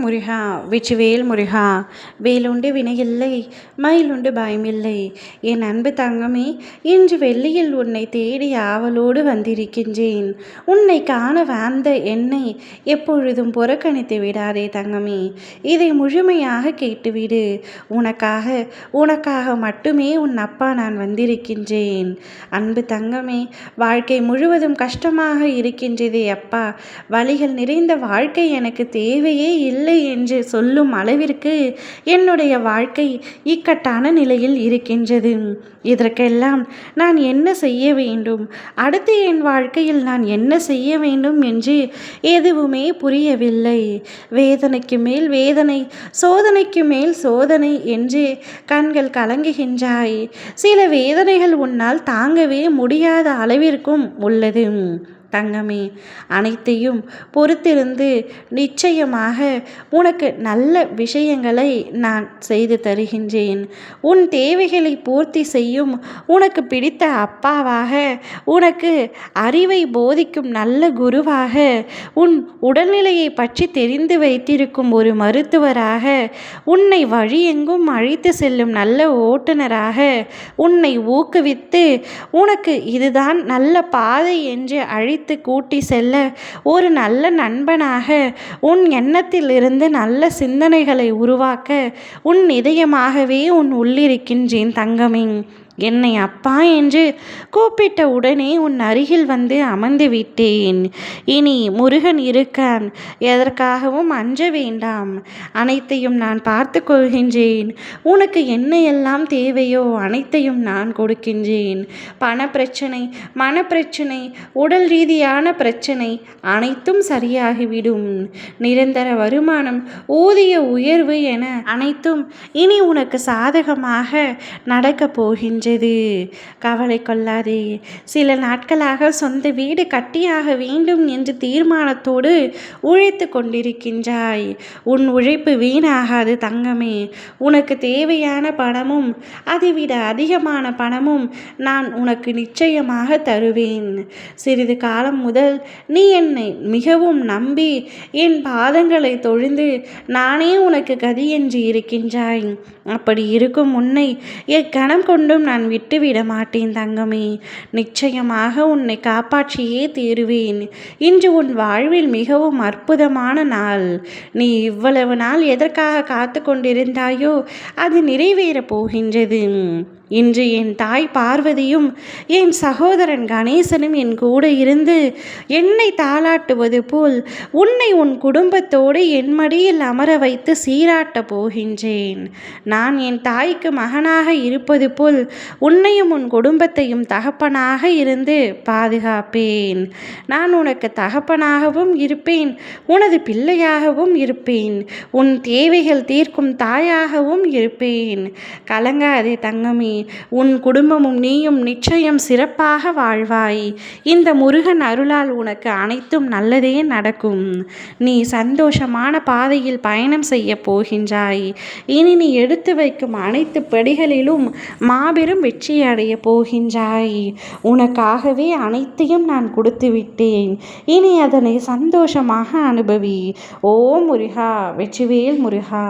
முருகா வெற்றிவேல் முருகா. வேலுண்டு வினையில்லை, மயிலுண்டு பயமில்லை. என் அன்பு தங்கமே, இன்று வெள்ளியில் உன்னை தேடி ஆவலோடு வந்திருக்கின்றேன். உன்னை காண வந்த என்னை எப்பொழுதும் புறக்கணித்து விடாதே தங்கமே. இதை முழுமையாக கேட்டுவிடு. உனக்காக மட்டுமே உன் அப்பா நான் வந்திருக்கின்றேன். அன்பு தங்கமே, வாழ்க்கை முழுவதும் கஷ்டமாக இருக்கின்றதே அப்பா. வழிகள் நிறைந்த வாழ்க்கை எனக்கு தேவையே இல்லை என்று சொல்லும் அளவிற்கு என்னுடைய வாழ்க்கை இக்கட்டான நிலையில் இருக்கின்றது. இதற்கெல்லாம் நான் என்ன செய்ய வேண்டும், அடுத்து என் வாழ்க்கையில் நான் என்ன செய்ய வேண்டும் என்று எதுவுமே புரியவில்லை. வேதனைக்கு மேல் வேதனை, சோதனைக்கு மேல் சோதனை என்று கண்கள் கலங்குகின்றாய். சில வேதனைகள் உன்னால் தாங்கவே முடியாத அளவிற்கும் உள்ளது. தங்கமே, அனைத்தையும் பொறுத்திருந்து நிச்சயமாக உனக்கு நல்ல விஷயங்களை நான் செய்து தருகின்றேன். உன் தேவைகளை பூர்த்தி செய்யும் உனக்கு பிடித்த அப்பாவாக, உனக்கு அறிவை போதிக்கும் நல்ல குருவாக, உன் உடல்நிலையை பற்றி தெரிந்து வைத்திருக்கும் ஒரு மருத்துவராக, உன்னை வழியெங்கும் அழைத்து செல்லும் நல்ல ஓட்டுநராக, உன்னை ஊக்குவித்து உனக்கு இதுதான் நல்ல பாதை என்று அழைத்து கூட்டி செல்ல ஒரு நல்ல நண்பனாக, உன் எண்ணத்திலிருந்து நல்ல சிந்தனைகளை உருவாக்க உன் இதயமாகவே உன் உள்ளிருக்கின்றேன் தங்கமே. என்னை அப்பா என்று கூப்பிட்ட உடனே உன் அருகில் வந்து அமர்ந்து விட்டேன். இனி முருகன் இருக்கான், எதற்காகவும் அஞ்ச வேண்டாம். அனைத்தையும் நான் பார்த்து கொள்கின்றேன். உனக்கு என்ன எல்லாம் தேவையோ அனைத்தையும் நான் கொடுக்கின்றேன். பணப்பிரச்சனை, மனப்பிரச்சனை, உடல் ரீதியான பிரச்சனை அனைத்தும் சரியாகிவிடும். நிரந்தர வருமானம், ஊதிய உயர்வு என அனைத்தும் இனி உனக்கு சாதகமாக நடக்கப் போகின்ற. கவலை கொள்ளாதே. சில நாட்களாக சொந்த வீடு கட்டியாக வேண்டும் என்று தீர்மானத்தோடு உழைத்து கொண்டிருக்கின்றாய். உன் உழைப்பு வீணாகாது தங்கமே. உனக்கு தேவையான பணமும் அதைவிட அதிகமான பணமும் நான் உனக்கு நிச்சயமாக தருவேன். சிறிது காலம் முதல் நீ என்னை மிகவும் நம்பி என் பாதங்களை தொழுந்து நானே உனக்கு கதி என்று இருக்கின்றாய். அப்படி இருக்கும் உன்னை எக்கணம் கொண்டும் நான் விட்டுவிட மாட்டேன் தங்கமே. நிச்சயமாக உன்னை காப்பாற்றியே தீருவேன். இன்று உன் வாழ்வில் மிகவும் அற்புதமான நாள். நீ இவ்வளவு நாள் எதற்காக காத்து கொண்டிருந்தாயோ அது நிறைவேறப் போகின்றது. இன்று என் தாய் பார்வதியும் என் சகோதரன் கணேசனும் என் கூட இருந்து என்னை தாளாட்டுவது போல் உன்னை உன் குடும்பத்தோடு என் மடியில் அமர வைத்து சீராட்டப் போகின்றேன். நான் என் தாய்க்கு மகனாக இருப்பது போல் உன்னையும் உன் குடும்பத்தையும் தகப்பனாக இருந்து பாதுகாப்பேன். நான் உனக்கு தகப்பனாகவும் இருப்பேன், உனது பிள்ளையாகவும் இருப்பேன், உன் தேவைகள் தீர்க்கும் தாயாகவும் இருப்பேன். கலங்காதே தங்கமே. உன் குடும்பமும் நீயும் நிச்சயம் சிறப்பாக வாழ்வாய். இந்த முருகன் அருளால் உனக்கு அனைத்தும் நல்லதே நடக்கும். நீ சந்தோஷமான பாதையில் பயணம் செய்ய போகின்றாய். இனி நீ எடுத்து வைக்கும் அனைத்து படிகளிலும் மாபெரும் வெற்றி அடைய போகின்றாய். உனக்காகவே அனைத்தையும் நான் கொடுத்து விட்டேன். இனி அதனை சந்தோஷமாக அனுபவி. ஓ முருகா, வெற்றிவேல் முருகா.